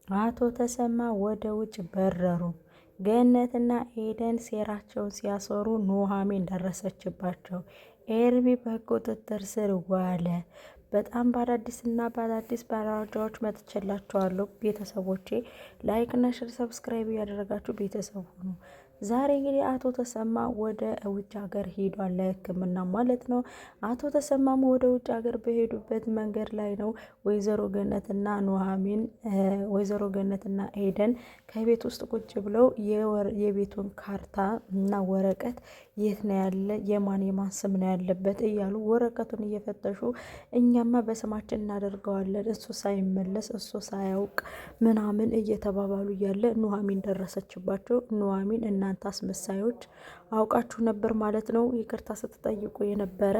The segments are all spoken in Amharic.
አቶ ተሰማ ወደ ውጭ በረሩ። ገነትና ኤደን ሴራቸውን ሲያሰሩ ኑሃሚን ደረሰችባቸው። ኤርሚ በቁጥጥር ስር ዋለ። በጣም በአዳዲስና በአዳዲስ መረጃዎች መጥቼላችኋለሁ። ቤተሰቦቼ ላይክና ሼር ሰብስክራይብ እያደረጋችሁ ቤተሰብ ሁኑ። ዛሬ እንግዲህ አቶ ተሰማ ወደ ውጭ ሀገር ሄዷል፣ ለሕክምና ማለት ነው። አቶ ተሰማም ወደ ውጭ ሀገር በሄዱበት መንገድ ላይ ነው ወይዘሮ ገነትና ኤደን ከቤት ውስጥ ቁጭ ብለው የቤቱን ካርታ እና ወረቀት የት ነው ያለ፣ የማን ስም ነው ያለበት እያሉ ወረቀቱን እየፈተሹ እኛማ በስማችን እናደርገዋለን እሱ ሳይመለስ እሱ ሳያውቅ ምናምን እየተባባሉ እያለ ኑሃሚን ደረሰችባቸው። ኑሃሚን እናንተ አስመሳዮች አውቃችሁ ነበር ማለት ነው ይቅርታ ስትጠይቁ የነበረ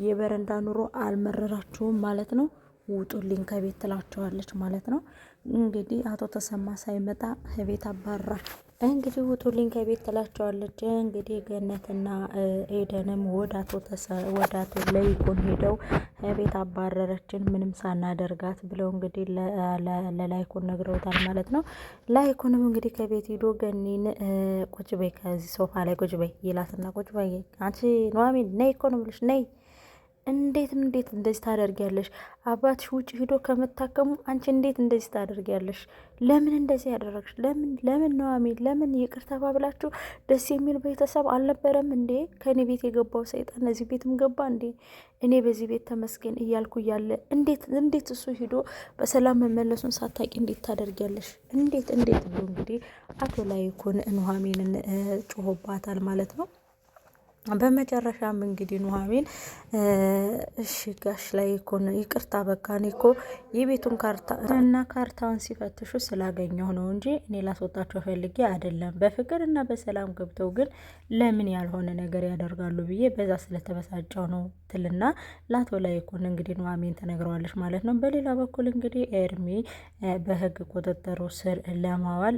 የበረንዳ ኑሮ አልመረራችሁም ማለት ነው፣ ውጡልኝ ከቤት ትላቸዋለች ማለት ነው። እንግዲህ አቶ ተሰማ ሳይመጣ ከቤት አባራችሁ እንግዲህ ውጡልኝ ከቤት ትላቸዋለች። እንግዲህ ገነትና ኤደንም ወደ አቶ ለይኩን ሄደው ቤት አባረረችን ምንም ሳናደርጋት ብለው እንግዲህ ለላይኩን ነግረውታል ማለት ነው። ላይኩንም እንግዲህ ከቤት ሂዶ ገኒን ቁጭ በይ ከዚህ ሶፋ ላይ ቁጭ በይ ይላትና ቁጭ በይ አንቺ ኑሃሚን ነይ እኮ ነው የምልሽ ነይ እንዴት እንደዚህ ታደርጊያለሽ? አባትሽ ውጭ ሂዶ ከመታከሙ አንቺ እንዴት እንደዚህ ታደርጊያለሽ? ለምን እንደዚህ ያደረግሽ? ለምን ኑሃሚን ለምን ይቅር ተባብላችሁ ደስ የሚል ቤተሰብ አልነበረም እንዴ? ከኔ ቤት የገባው ሰይጣን እዚህ ቤትም ገባ እንዴ? እኔ በዚህ ቤት ተመስገን እያልኩ እያለ እንዴት እሱ ሂዶ በሰላም መመለሱን ሳታቂ እንዴት ታደርጊያለሽ? እንዴት ብሎ እንግዲህ አቶ ላይኩን ኑሃሚንን ጮሆባታል ማለት ነው። በመጨረሻም እንግዲህ ኑሃሚን እሺ ጋሽ ላይኩን ይቅርታ በቃ እኔ እኮ የቤቱን ካርታውን ሲፈትሹ ስላገኘሁ ነው እንጂ እኔ ላስወጣቸው ፈልጌ አይደለም። በፍቅር እና በሰላም ገብተው ግን ለምን ያልሆነ ነገር ያደርጋሉ ብዬ በዛ ስለተበሳጨው ነው ትልና ለአቶ ላይኩን እንግዲህ ኑሃሚን ተነግረዋለች ማለት ነው። በሌላ በኩል እንግዲህ ኤርሚ በህግ ቁጥጥሩ ስር ለማዋል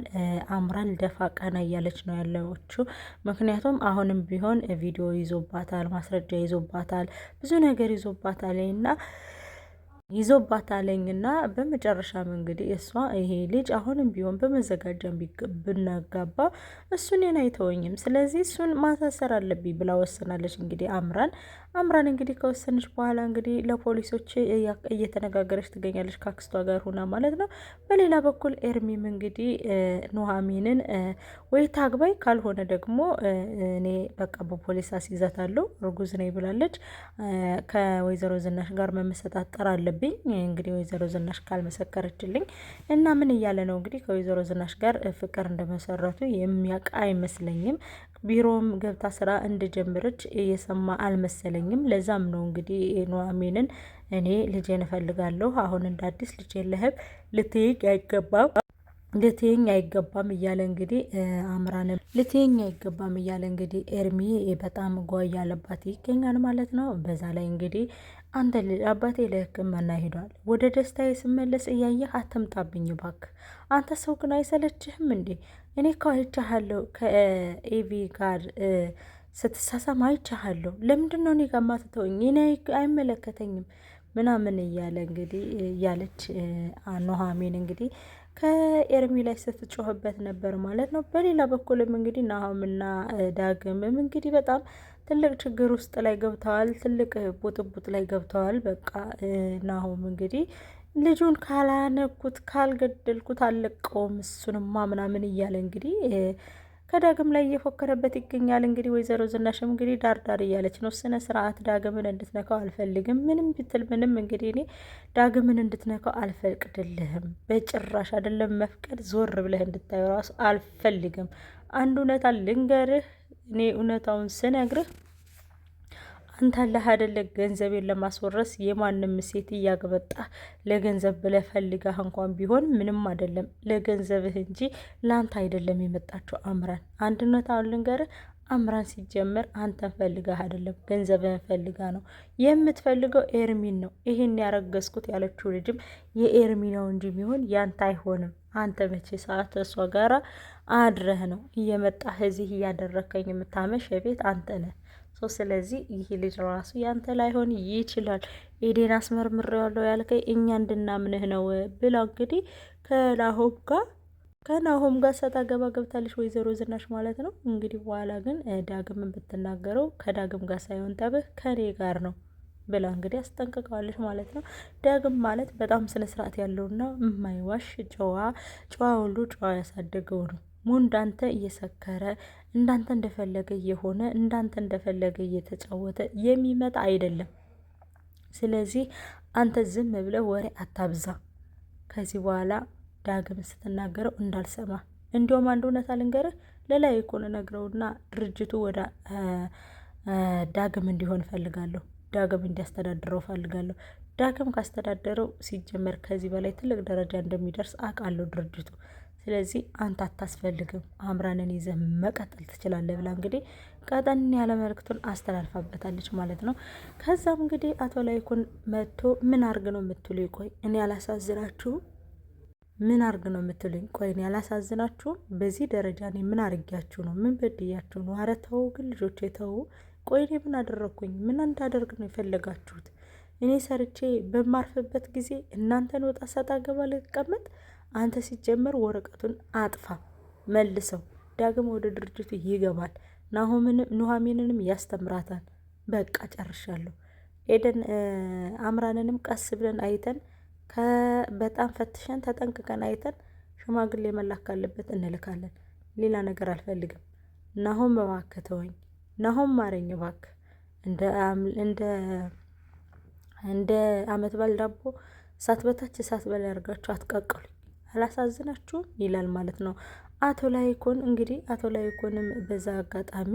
አምራን ደፋ ቀና እያለች ነው ያለችው። ምክንያቱም አሁንም ቢሆን ቪዲዮ ይዞባታል፣ ማስረጃ ይዞባታል፣ ብዙ ነገር ይዞባታለኝና በመጨረሻም እንግዲህ እሷ ይሄ ልጅ አሁንም ቢሆን በመዘጋጃ ብናጋባ እሱ እኔን አይተወኝም፣ ስለዚህ እሱን ማሳሰር አለብኝ ብላ ወስናለች። እንግዲህ አምራን እንግዲህ ከወሰነች በኋላ እንግዲህ ለፖሊሶች እየተነጋገረች ትገኛለች ከአክስቷ ጋር ሆና ማለት ነው። በሌላ በኩል ኤርሚም እንግዲህ ኑሃሚንን ወይ ታግባይ ካልሆነ ደግሞ እኔ በቃ በፖሊስ አስይዛታለሁ እርጉዝ ነኝ ብላለች፣ ከወይዘሮ ዝናሽ ጋር መመሰጣጠር አለብኝ እንግዲህ ወይዘሮ ዝናሽ ካልመሰከረችልኝ እና ምን እያለ ነው እንግዲህ ከወይዘሮ ዝናሽ ጋር ፍቅር እንደመሰረቱ የሚያውቅ አይመስለኝም። ቢሮም ገብታ ስራ እንደጀመረች እየሰማ አልመሰለኝም። ለዛም ነው እንግዲህ ኑሃሚንን እኔ ልጄን እፈልጋለሁ፣ አሁን እንደ አዲስ ልጄን ለህብ ልትይኝ አይገባም እያለ እንግዲህ አምራንም ልትይኝ አይገባም እያለ እንግዲህ ኤርሚ በጣም ጓ እያለባት ይገኛል ማለት ነው። በዛ ላይ እንግዲህ አንተ ልጅ አባቴ ለሕክምና ሄዷል፣ ወደ ደስታዬ ስመለስ እያየህ አትምጣብኝ እባክህ። አንተ ሰው ግን አይሰለችህም እንዴ? እኔ እኮ አይቻሃለሁ ከኤቪ ጋር ስትሳሳም አይቻሃለሁ። ለምንድን ነው እኔ ጋር ማትተውኝ? እኔ አይመለከተኝም ምናምን እያለ እንግዲህ እያለች ኑሃሚን እንግዲህ ከኤርሚ ላይ ስትጮህበት ነበር ማለት ነው። በሌላ በኩልም እንግዲህ ናሆምና ዳግምም እንግዲህ በጣም ትልቅ ችግር ውስጥ ላይ ገብተዋል። ትልቅ ቡጥቡጥ ላይ ገብተዋል። በቃ ናሆም እንግዲህ ልጁን ካላነኩት ካልገደልኩት አልለቀውም እሱንማ ምናምን እያለ እንግዲህ ከዳግም ላይ እየፎከረበት ይገኛል። እንግዲህ ወይዘሮ ዝናሽም እንግዲህ ዳርዳር እያለች ነው። ስነ ስርዓት ዳግምን እንድትነካው አልፈልግም፣ ምንም ብትል ምንም እንግዲህ እኔ ዳግምን እንድትነካው አልፈቅድልህም፣ በጭራሽ አይደለም መፍቀድ ዞር ብለህ እንድታዩ ራሱ አልፈልግም። አንድ እውነታ ልንገርህ፣ እኔ እውነታውን ስነግርህ አንተ አለህ አይደለ ገንዘቤን ለማስወረስ የማንም ሴት እያገበጣ ለገንዘብ ብለህ ፈልጋህ እንኳን ቢሆን ምንም አይደለም፣ ለገንዘብህ እንጂ ለአንተ አይደለም የመጣችው አምራን። አንድነታውን ልንገርህ፣ አምራን ሲጀመር አንተን ፈልጋህ አይደለም ገንዘብህን ፈልጋ ነው። የምትፈልገው ኤርሚን ነው። ይሄን ያረገዝኩት ያለችው ልጅም የኤርሚ ነው እንጂ ቢሆን ያንተ አይሆንም አንተ መቼ ሰዓት እሷ ጋራ አድረህ ነው እየመጣህ እዚህ እያደረከኝ የምታመሽ የቤት አንተ ነህ። ስለዚህ ይህ ልጅ ራሱ ያንተ ላይሆን ይችላል። ኤዴን አስመርምሬዋለሁ ያልከኝ እኛ እንድናምንህ ነው ብላ እንግዲህ ከናሆም ጋር ሰጣ ገባ ገብታለች ወይዘሮ ዝናሽ ማለት ነው። እንግዲህ በኋላ ግን ዳግምን ብትናገረው ከዳግም ጋር ሳይሆን ጠብህ ከኔ ጋር ነው ብላ እንግዲህ አስጠንቅቀዋለች ማለት ነው። ዳግም ማለት በጣም ስነ ስርዓት ያለውና የማይዋሽ ጨዋ ሁሉ ጨዋ ያሳደገው ነው። እንዳንተ እየሰከረ እንዳንተ እንደፈለገ እየሆነ እንዳንተ እንደፈለገ እየተጫወተ የሚመጣ አይደለም። ስለዚህ አንተ ዝም ብለህ ወሬ አታብዛ። ከዚህ በኋላ ዳግም ስትናገረው እንዳልሰማ። እንዲሁም አንድ እውነት አልንገርህ፣ ለላይ እኮ ነግረውና ድርጅቱ ወደ ዳግም እንዲሆን እፈልጋለሁ። ዳግም እንዲያስተዳድረው ፈልጋለሁ። ዳግም ካስተዳደረው ሲጀመር ከዚህ በላይ ትልቅ ደረጃ እንደሚደርስ አውቃለሁ ድርጅቱ። ስለዚህ አንተ አታስፈልግም፣ አምራንን ይዘህ መቀጠል ትችላለህ ብላ እንግዲህ ቀጠን ያለ መልእክቱን አስተላልፋበታለች ማለት ነው። ከዛም እንግዲህ አቶ ላይኩን መጥቶ ምን አርግ ነው የምትሉኝ? ቆይ እኔ ያላሳዝናችሁም? ምን አርግ ነው የምትሉኝ? ቆይ እኔ ያላሳዝናችሁም? በዚህ ደረጃ እኔ ምን አርጊያችሁ ነው? ምን በድያችሁ ነው? ኧረ ተው ግን ልጆቼ ተው። ቆይ እኔ ምን አደረግኩኝ? ምን እንዳደርግ ነው የፈለጋችሁት? እኔ ሰርቼ በማርፍበት ጊዜ እናንተን ወጣ ሰጣ ገባ ልቀመጥ? አንተ ሲጀመር ወረቀቱን አጥፋ፣ መልሰው። ዳግም ወደ ድርጅቱ ይገባል። ኑሐሚንንም ያስተምራታል። በቃ ጨርሻለሁ። ኤደን አምራንንም ቀስ ብለን አይተን በጣም ፈትሸን ተጠንቅቀን አይተን ሽማግሌ መላክ ካለበት እንልካለን። ሌላ ነገር አልፈልግም። ናሆም እባክህ ተወኝ፣ ናሆም ማረኝ እባክህ። እንደ አመት ባል ዳቦ እሳት በታች እሳት በላይ አድርጋችሁ አትቀቅሉኝ፣ አላሳዝናችሁም? ይላል ማለት ነው አቶ ላይኩን። እንግዲህ አቶ ላይኩንም በዛ አጋጣሚ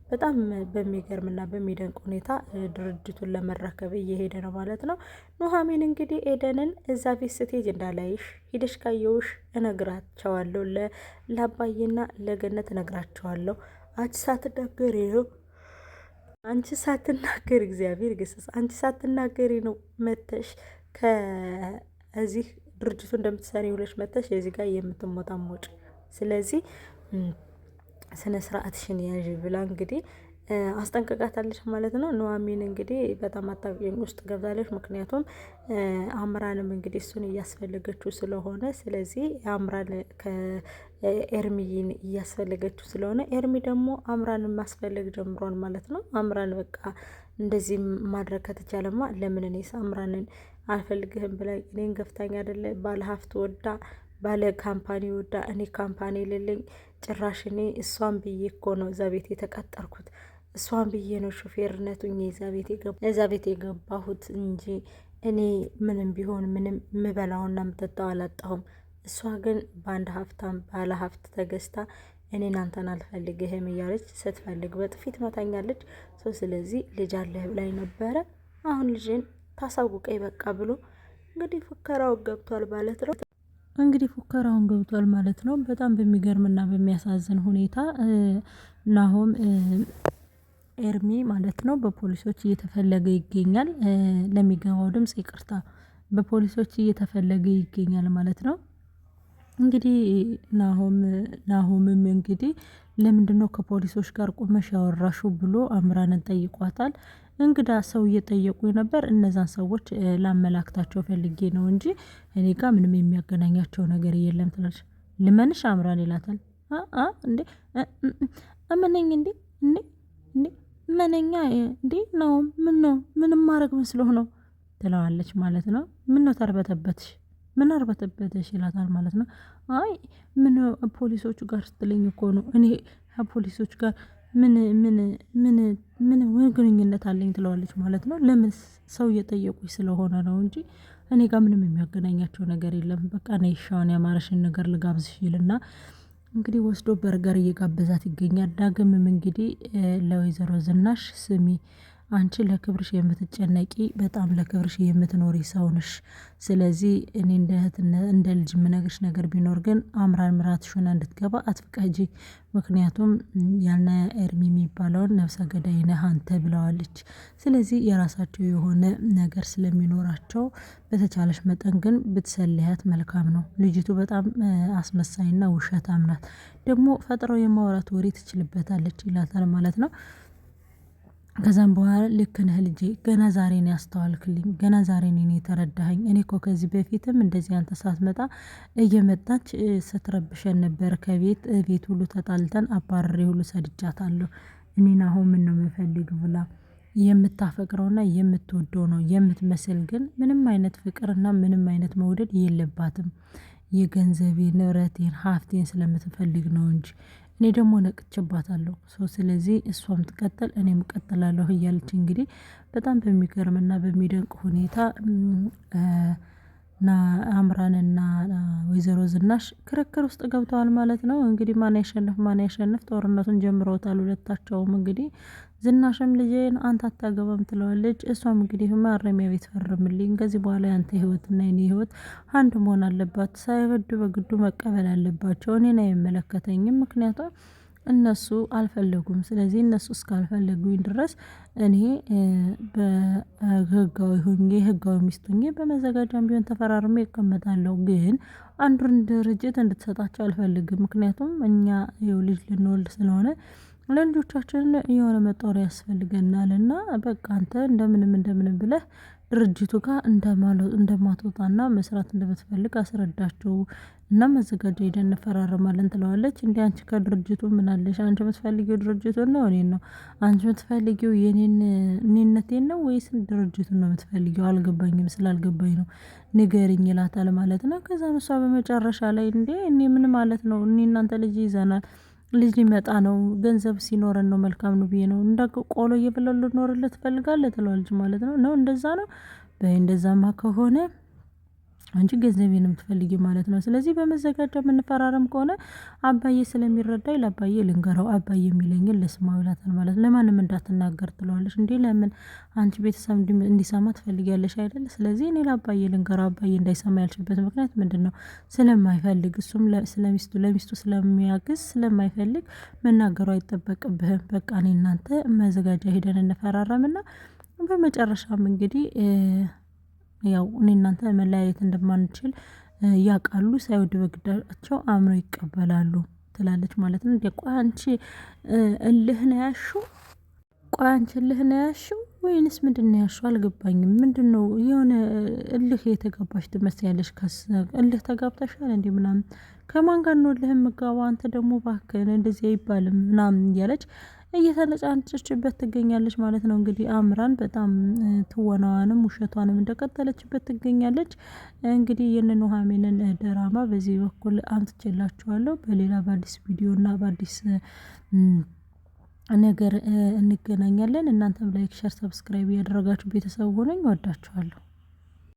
በጣም በሚገርምና በሚደንቅ ሁኔታ ድርጅቱን ለመረከብ እየሄደ ነው ማለት ነው። ኑሐሚን እንግዲህ ኤደንን እዛ ቤት ስትሄጅ እንዳላይሽ ሂደሽ ካየውሽ እነግራቸዋለሁ፣ ለአባዬና ለገነት እነግራቸዋለሁ። አንቺ ሳትናገሪ ነው እግዚአብሔር ገሰጽ፣ አንቺ ሳትናገሪ ነው መተሽ ከዚህ ድርጅቱ እንደምትሰሪ ብለሽ መተሽ የዚህ ጋር የምትሞጣሞጭ። ስለዚህ ስነ ስርዓትሽን ያዥ ብላ እንግዲህ አስጠንቅቃታለች ማለት ነው። ኑሐሚን እንግዲህ በጣም አጣብቂኝ ውስጥ ገብታለች። ምክንያቱም አምራንም እንግዲህ እሱን እያስፈለገችው ስለሆነ፣ ስለዚህ አምራን ከኤርሚን እያስፈለገችው ስለሆነ ኤርሚ ደግሞ አምራንን ማስፈለግ ጀምሯል ማለት ነው። አምራን በቃ እንደዚህ ማድረግ ከተቻለማ ለምን እኔስ አምራንን አልፈልግህም ብላ እኔን ገፍታኝ አይደለ? ባለ ሀብት ወዳ ባለ ካምፓኒ ወዳ እኔ ካምፓኒ የሌለኝ ጭራሽ እኔ እሷን ብዬ እኮ ነው እዛ ቤት የተቀጠርኩት። እሷን ብዬ ነው ሾፌርነቱ እዛ ቤት የገባሁት እንጂ እኔ ምንም ቢሆን ምንም ምበላውና ምጠጣው አላጣሁም። እሷ ግን በአንድ ሀብታም ባለ ሀብት ተገዝታ እኔን አንተን አልፈልግህም እያለች ስትፈልግ በጥፊት መታኛለች። ስለዚህ ልጅ አለህ ብላኝ ነበረ፣ አሁን ልጅን ታሳውቀኝ በቃ ብሎ እንግዲህ ፉከራው ገብቷል ማለት ነው። በጣም በሚገርምና በሚያሳዝን ሁኔታ ናሆም ኤርሚ ማለት ነው በፖሊሶች እየተፈለገ ይገኛል። ለሚገባው ድምጽ ይቅርታ፣ በፖሊሶች እየተፈለገ ይገኛል ማለት ነው። እንግዲህ ናሆምም እንግዲህ ለምንድነው ከፖሊሶች ጋር ቁመሽ ያወራሹ ብሎ አምራንን ጠይቋታል። እንግዳ ሰው እየጠየቁ ነበር፣ እነዛን ሰዎች ላመላክታቸው ፈልጌ ነው እንጂ እኔ ጋር ምንም የሚያገናኛቸው ነገር የለም ትላለች። ልመንሽ አምራን ይላታል። እንዴ እመነኝ እንዴ መነኛ እንዴ ነው ምንም ማድረግ መስሎህ ነው ትለዋለች ማለት ነው። ምን ነው ተርበተበትሽ? ምን አርበተበትሽ ይላታል ማለት ነው። አይ ምን ፖሊሶቹ ጋር ስትለኝ እኮ ነው እኔ ፖሊሶች ጋር ምን ግንኙነት አለኝ ትለዋለች ማለት ነው። ለምን ሰው እየጠየቁኝ ስለሆነ ነው እንጂ እኔ ጋር ምንም የሚያገናኛቸው ነገር የለም። በቃ ነይ ሻውን ያማረሽን ነገር ልጋብዝሽ ይልና እንግዲህ ወስዶ በርገር እየጋበዛት ይገኛል። ዳግምም እንግዲህ ለወይዘሮ ዝናሽ ስሚ አንቺ ለክብርሽ የምትጨነቂ በጣም ለክብርሽ የምትኖሪ ሰው ነሽ። ስለዚህ እኔ እንደ ልጅ የምነግርሽ ነገር ቢኖር ግን አምራን ምራትሽ ሆና እንድትገባ አትፍቀጂ። ምክንያቱም ያነ ኤርሚ የሚባለውን ነፍሰ ገዳይ ነህ አንተ ብለዋለች። ስለዚህ የራሳቸው የሆነ ነገር ስለሚኖራቸው በተቻለሽ መጠን ግን ብትሰልያት መልካም ነው። ልጅቱ በጣም አስመሳይና ውሸታም ናት። ደግሞ ፈጥረው የማውራት ወሬ ትችልበታለች ይላታል ማለት ነው። ከዛም በኋላ ልክ ነህ ልጄ፣ ገና ዛሬ ነው ያስተዋልክልኝ፣ ገና ዛሬ ነው የተረዳኸኝ። እኔ እኮ ከዚህ በፊትም እንደዚህ አንተ ሳትመጣ እየመጣች ስትረብሸን ነበር። ቤት ሁሉ ተጣልተን አባረሬ ሁሉ ሰድጃታለሁ። እኔን አሁን ምን ነው የምፈልግ ብላ የምታፈቅረውና የምትወደው ነው የምትመስል፣ ግን ምንም አይነት ፍቅርና ምንም አይነት መውደድ የለባትም። የገንዘቤ ንብረቴን ሀብቴን ስለምትፈልግ ነው እንጂ እኔ ደግሞ ነቅቼባታለሁ። ስለዚህ እሷም ትቀጥል እኔም እቀጥላለሁ እያለች እንግዲህ በጣም በሚገርምና በሚደንቅ ሁኔታ አምራንና ወይዘሮ ዝናሽ ክርክር ውስጥ ገብተዋል ማለት ነው። እንግዲህ ማን ያሸንፍ ጦርነቱን ጀምረውታል ሁለታቸውም። እንግዲህ ዝናሽም ልጄን አንተ አታገባም ትለዋለች። እሷም እንግዲህ ማረሚያ ቤት ፈርምልኝ፣ ከዚህ በኋላ ያንተ ህይወትና የኔ ህይወት አንድ መሆን አለባት፣ ሳይወዱ በግዱ መቀበል አለባቸው፣ እኔን አይመለከተኝም፣ ምክንያቱም እነሱ አልፈለጉም። ስለዚህ እነሱ እስካልፈለጉኝ ድረስ እኔ በህጋዊ ሆኜ ህጋዊ ሚስት ሆኜ በመዘጋጃም ቢሆን ተፈራርሜ እቀመጣለሁ። ግን አንዱን ድርጅት እንድትሰጣቸው አልፈልግም። ምክንያቱም እኛ ይኸው ልጅ ልንወልድ ስለሆነ ለልጆቻችን የሆነ መጦሪያ ያስፈልገናል እና በቃ አንተ እንደምንም ብለህ ድርጅቱ ጋር እንደማትወጣና መስራት እንደምትፈልግ አስረዳቸው እና መዘጋጃ ሄደን እንፈራረማለን ትለዋለች። እንዴ አንቺ ከድርጅቱ ምን አለሽ? አንቺ የምትፈልጊው ድርጅቱን ነው እኔን ነው? አንቺ የምትፈልጊው እኔነቴን ነው ወይስ ድርጅቱን ነው የምትፈልጊው? አልገባኝም፣ ስላልገባኝ ነው ንገሪኝ ይላታል ማለት ነው። ከዛ እሷ በመጨረሻ ላይ እንዴ እኔ ምን ማለት ነው? እኔ እናንተ ልጅ ይዘናል፣ ልጅ ሊመጣ ነው፣ ገንዘብ ሲኖረን ነው መልካም ነው ብዬ ነው እንደ ቆሎ እየበላሁ ልኖርለት ትፈልጋለህ ትለዋለች ማለት ነው። እንደዛ ነው በይ፣ እንደዛማ ከሆነ አንቺ ገንዘቤን የምትፈልጊ ማለት ነው። ስለዚህ በመዘጋጃ የምንፈራረም ከሆነ አባዬ ስለሚረዳኝ ለአባዬ ልንገረው፣ አባዬ የሚለኝን ልስማው ይላታል ማለት ነው። ለማንም እንዳትናገር ትለዋለች። እንዴ ለምን? አንቺ ቤተሰብ እንዲሰማ ትፈልጊያለሽ አይደል? ስለዚህ እኔ ለአባዬ ልንገረው። አባዬ እንዳይሰማ ያልሽበት ምክንያት ምንድን ነው? ስለማይፈልግ፣ እሱም ለሚስቱ ስለሚያግዝ ስለማይፈልግ መናገሩ አይጠበቅብህም። በቃ እኔ እናንተ መዘጋጃ ሄደን እንፈራረምና በመጨረሻም እንግዲህ ያው እኔ እናንተ መለያየት እንደማንችል ያውቃሉ። ሳይወድ በግዳቸው አምነው ይቀበላሉ ትላለች ማለት ነው። ቆይ አንቺ እልህ ነው ያልሽው? ቆይ አንቺ እልህ ነው ያልሽው ወይንስ ምንድን ነው ያልሽው? አልገባኝም። ምንድን ነው የሆነ እልህ የተጋባሽ ትመስያለሽ። እልህ ተጋብተሻል እንዴ ምናምን? ከማን ጋር ነው እልህ የምጋባው? አንተ ደግሞ እባክህን እንደዚህ አይባልም ምናምን እያለች እየተነጫነጨችበት ትገኛለች ማለት ነው። እንግዲህ አምራን በጣም ትወናዋንም ውሸቷንም እንደቀጠለችበት ትገኛለች። እንግዲህ የኑሃሚንን ድራማ በዚህ በኩል አምጥቼላችኋለሁ። በሌላ በአዲስ ቪዲዮ እና በአዲስ ነገር እንገናኛለን። እናንተም ላይክ፣ ሸር፣ ሰብስክራይብ እያደረጋችሁ ቤተሰብ ሆነኝ። ወዳችኋለሁ።